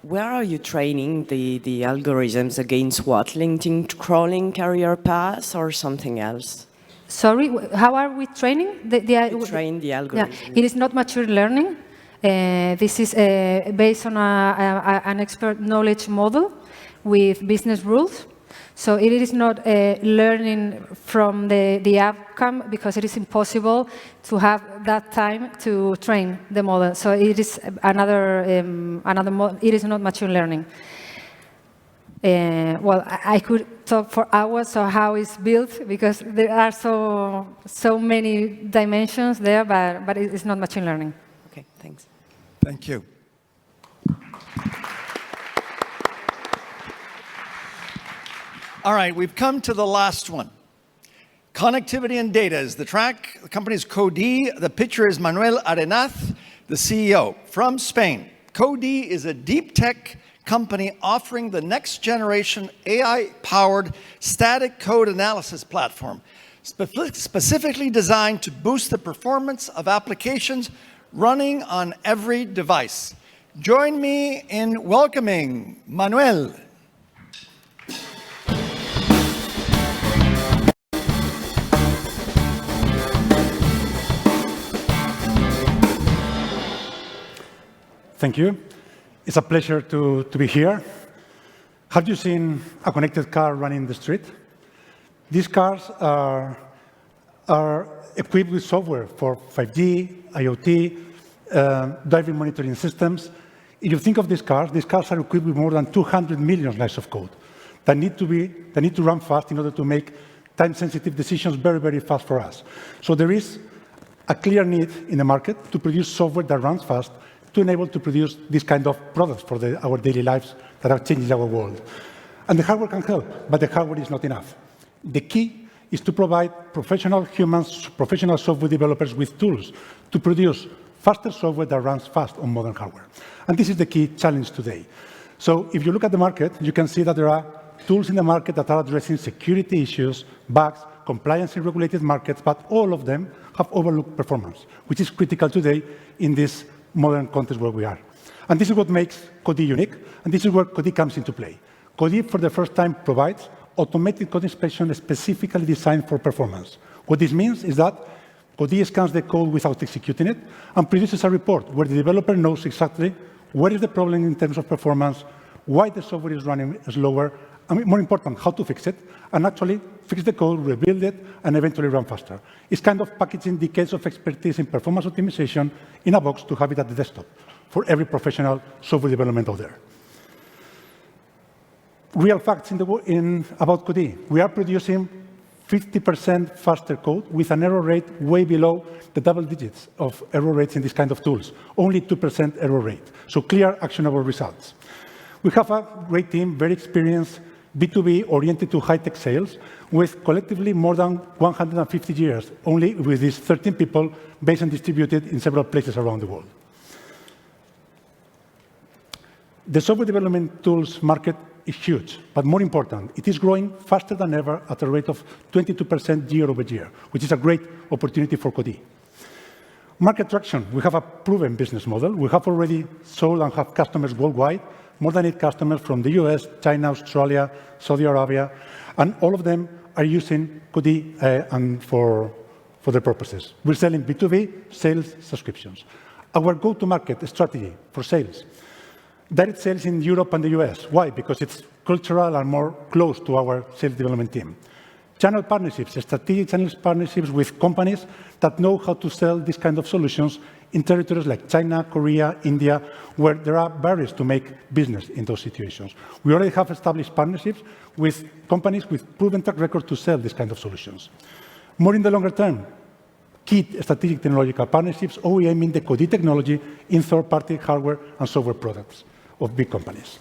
Where are you training the algorithms against what? LinkedIn crawling career paths or something else? Sorry, how are we training? You train the algorithm. Yeah, it is not machine learning. This is based on an expert knowledge model with business rules. So it is not learning from the outcome, because it is impossible to have that time to train the model. So it is another model. It is not machine learning. Well, I could talk for hours on how it's built, because there are so many dimensions there, but it is not machine learning. Okay, thanks. Thank you. All right, we've come to the last one. Connectivity and data is the track. The company is Codi. The pitcher is Manuel Arenaz, the CEO from Spain. Codi is a deep tech company offering the next generation AI-powered static code analysis platform, specifically designed to boost the performance of applications running on every device. Join me in welcoming Manuel. Thank you. It's a pleasure to be here. Have you seen a connected car running the street? These cars are equipped with software for 5G, IoT, driving monitoring systems. If you think of these cars are equipped with more than 200 million lines of code that need to run fast in order to make time-sensitive decisions very, very fast for us. So there is a clear need in the market to produce software that runs fast to enable to produce this kind of products for our daily lives that are changing our world. And the hardware can help, but the hardware is not enough. The key is to provide professional humans, professional software developers with tools to produce faster software that runs fast on modern hardware. And this is the key challenge today. So if you look at the market, you can see that there are tools in the market that are addressing security issues, bugs, compliance in regulated markets, but all of them have overlooked performance, which is critical today in this modern context where we are. And this is what makes Codee unique, and this is where Codee comes into play. Codee, for the first time, provides automated code inspection specifically designed for performance. What this means is that Codee scans the code without executing it and produces a report where the developer knows exactly where is the problem in terms of performance, why the software is running slower, and more important, how to fix it, and actually fix the code, rebuild it, and eventually run faster. It's kind of packaging decades of expertise in performance optimization in a box to have it at the desktop for every professional software development out there. Real facts about Codee. We are producing 50% faster code with an error rate way below the double digits of error rates in this kind of tools, only 2% error rate. So clear, actionable results. We have a great team, very experienced, B2B oriented to high-tech sales, with collectively more than 150 years, only with these 13 people based and distributed in several places around the world. The software development tools market is huge, but more important, it is growing faster than ever at a rate of 22% year over year, which is a great opportunity for Codee. Market traction, we have a proven business model. We have already sold and have customers worldwide, more than 8 customers from the US, China, Australia, Saudi Arabia, and all of them are using Codee and for their purposes. We're selling B2B, sales, subscriptions. Our go-to-market strategy for sales, direct sales in Europe and the US. Why? Because it's cultural and more close to our sales development team. Channel partnerships, strategic channel partnerships with companies that know how to sell these kind of solutions in territories like China, Korea, India, where there are barriers to make business in those situations. We already have established partnerships with companies with proven track record to sell these kind of solutions. More in the longer term, key strategic technological partnerships, OEMing the Codee technology in third-party hardware and software products of big companies.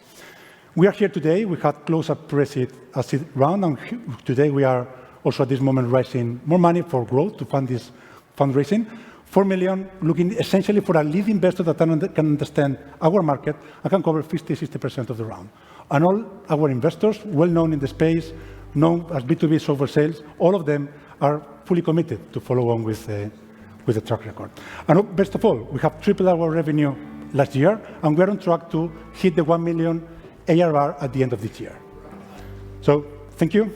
We are here today. We had closed a pre-seed round, and today we are also at this moment raising more money for growth to fund this fundraising. 4 million, looking essentially for a lead investor that can understand our market and can cover 50-60% of the round. And all our investors, well known in the space, known as B2B software sales, all of them are fully committed to follow on with the track record. And best of all, we have tripled our revenue last year, and we're on track to hit the 1 million ARR at the end of this year. So thank you.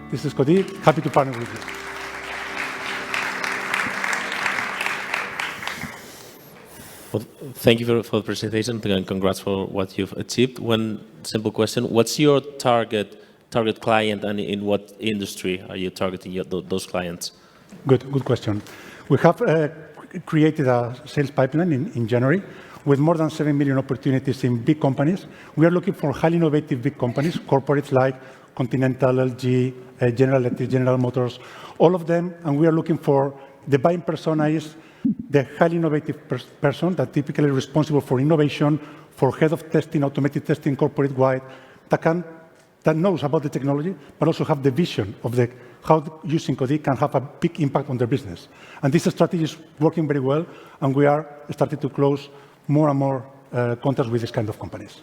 This is Codee. Happy to partner with you. Well, thank you for the presentation, and congrats for what you've achieved. One simple question: what's your target client, and in what industry are you targeting those clients? Good question. We have created a sales pipeline in January with more than 7 million opportunities in big companies. We are looking for highly innovative big companies, corporates like Continental, LG, General Electric, General Motors, all of them, and we are looking for the buying persona is the highly innovative person that typically responsible for innovation, for head of testing, automated testing, corporate-wide, that knows about the technology, but also have the vision of how using Codee can have a big impact on their business. And this strategy is working very well, and we are starting to close more and more contracts with this kind of companies.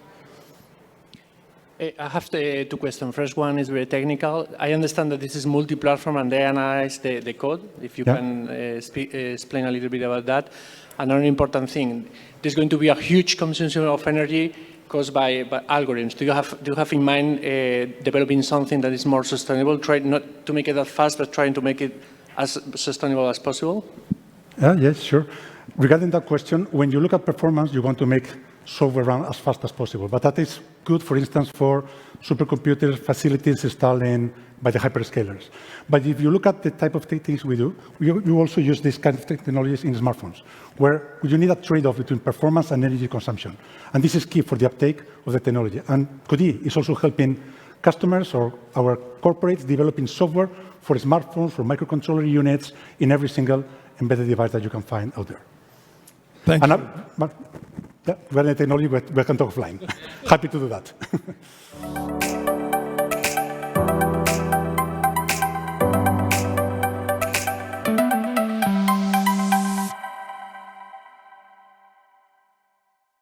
I have two questions. First one is very technical. I understand that this is multi-platform and they analyze the code. If you can explain a little bit about that. Another important thing, there's going to be a huge consumption of energy caused by algorithms. Do you have in mind developing something that is more sustainable? Try not to make it that fast, but trying to make it as sustainable as possible? Yes, sure. Regarding that question, when you look at performance, you want to make software run as fast as possible. But that is good, for instance, for supercomputer facilities installed by the hyperscalers. But if you look at the type of things we do, you also use these kind of technologies in smartphones, where you need a trade-off between performance and energy consumption. And this is key for the uptake of the technology. And Codee is also helping customers or our corporates developing software for smartphones, for microcontroller units, in every single embedded device that you can find out there. Thank you. We're in technology, we can talk offline. Happy to do that.